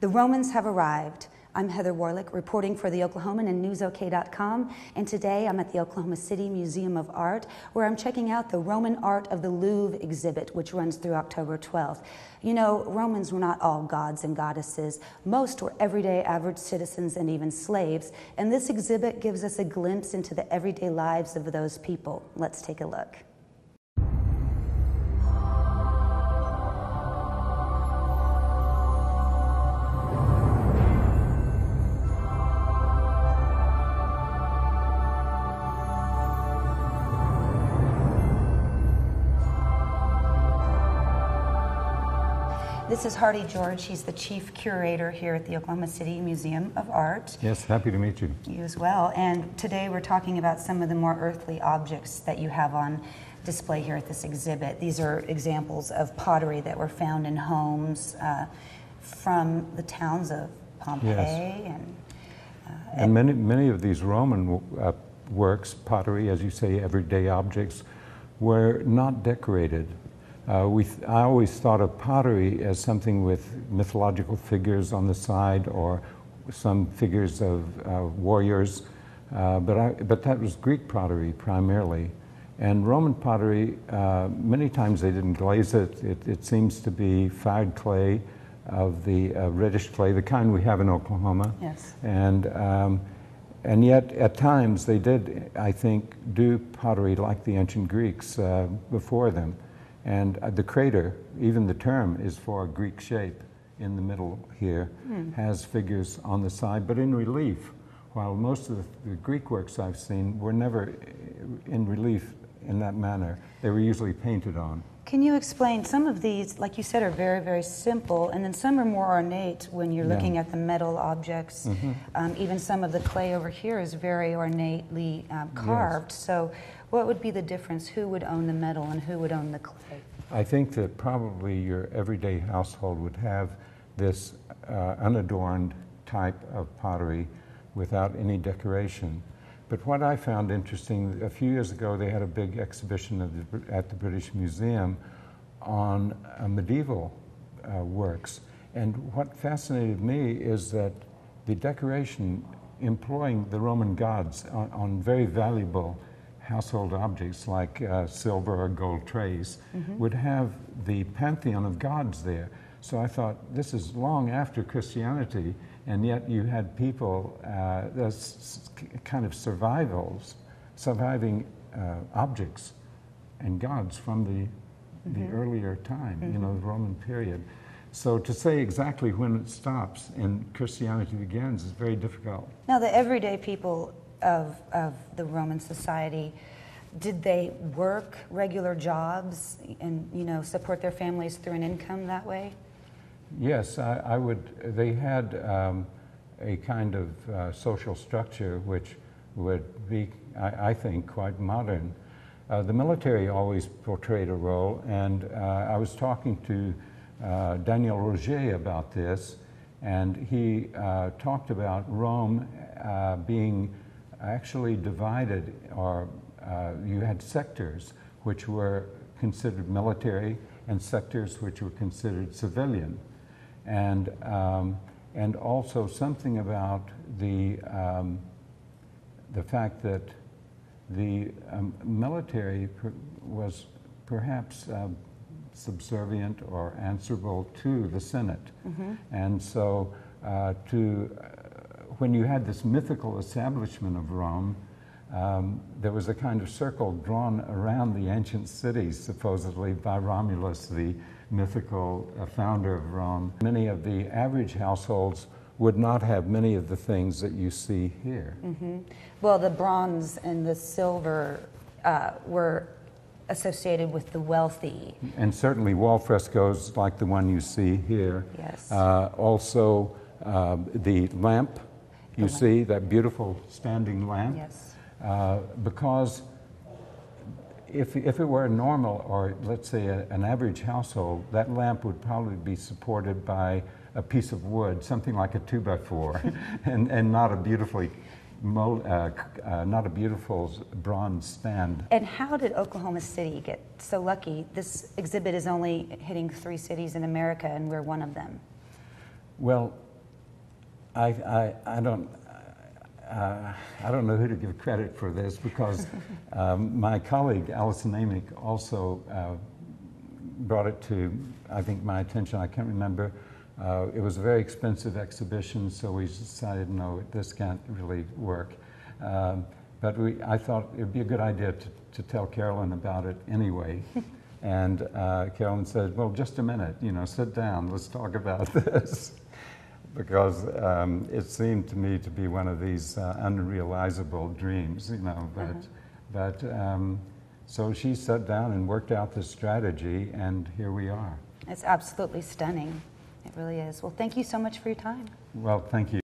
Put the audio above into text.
The Romans have arrived. I'm Heather Warlick, reporting for the Oklahoman and newsok.com, and today I'm at the Oklahoma City Museum of Art, where I'm checking out the Roman Art of the Louvre exhibit, which runs through October 12th. You know, Romans were not all gods and goddesses. Most were everyday average citizens and even slaves, and this exhibit gives us a glimpse into the everyday lives of those people. Let's take a look. This is Hardy George. He's the chief curator here at the Oklahoma City Museum of Art. Yes, happy to meet you. You as well. And today we're talking about some of the more earthly objects that you have on display here at this exhibit. These are examples of pottery that were found in homes from the towns of Pompeii. Yes. And many of these Roman works, pottery, as you say, everyday objects, were not decorated. I always thought of pottery as something with mythological figures on the side or some figures of warriors, but that was Greek pottery primarily. And Roman pottery, many times they didn't glaze it. It seems to be fired clay of the reddish clay, the kind we have in Oklahoma. Yes. And yet, at times, they did, I think, do pottery like the ancient Greeks before them. And the crater, even the term, is for a Greek shape in the middle here, has figures on the side, but in relief, while most of the Greek works I've seen were never in relief in that manner. They were usually painted on. Can you explain, some of these, like you said, are very, very simple, and then some are more ornate when you're looking at the metal objects. Even some of the clay over here is very ornately carved. Yes. So what would be the difference? Who would own the metal and who would own the clay? I think that probably your everyday household would have this unadorned type of pottery without any decoration. But what I found interesting, a few years ago they had a big exhibition at the British Museum on medieval works. And what fascinated me is that the decoration employing the Roman gods on very valuable household objects like silver or gold trays would have the pantheon of gods there. So I thought, this is long after Christianity, and yet you had people, there's kind of surviving objects and gods from the earlier time, you know, the Roman period. So to say exactly when it stops and Christianity begins is very difficult. Now, the everyday people of the Roman society, did they work regular jobs and, you know, support their families through an income that way? Yes, I would. They had a kind of social structure which would be, I think, quite modern. The military always portrayed a role, and I was talking to Daniel Roger about this, and he talked about Rome being actually divided, or you had sectors which were considered military and sectors which were considered civilian. And also something about the fact that the military was perhaps subservient or answerable to the Senate. And so when you had this mythical establishment of Rome, there was a kind of circle drawn around the ancient cities, supposedly by Romulus, the mythical founder of Rome. Many of the average households would not have many of the things that you see here. Well, the bronze and the silver were associated with the wealthy. And certainly wall frescoes like the one you see here. Yes. Also the lamp, you see, that beautiful standing lamp. Yes. Because if it were a normal, or let's say an average household, that lamp would probably be supported by a piece of wood, something like a 2x4, and not a beautifully not a beautiful bronze stand. And how did Oklahoma City get so lucky? This exhibit is only hitting 3 cities in America, and we're one of them. Well, I don't know who to give credit for this, because my colleague Alison Amick also brought it to, I think, my attention. I can't remember. It was a very expensive exhibition, so we decided, no, this can't really work. But I thought it would be a good idea to tell Carolyn about it anyway. And Carolyn said, well, just a minute, sit down, let's talk about this. Because it seemed to me to be one of these unrealizable dreams, But so she sat down and worked out the strategy, and here we are. It's absolutely stunning. It really is. Well, thank you so much for your time. Well, thank you.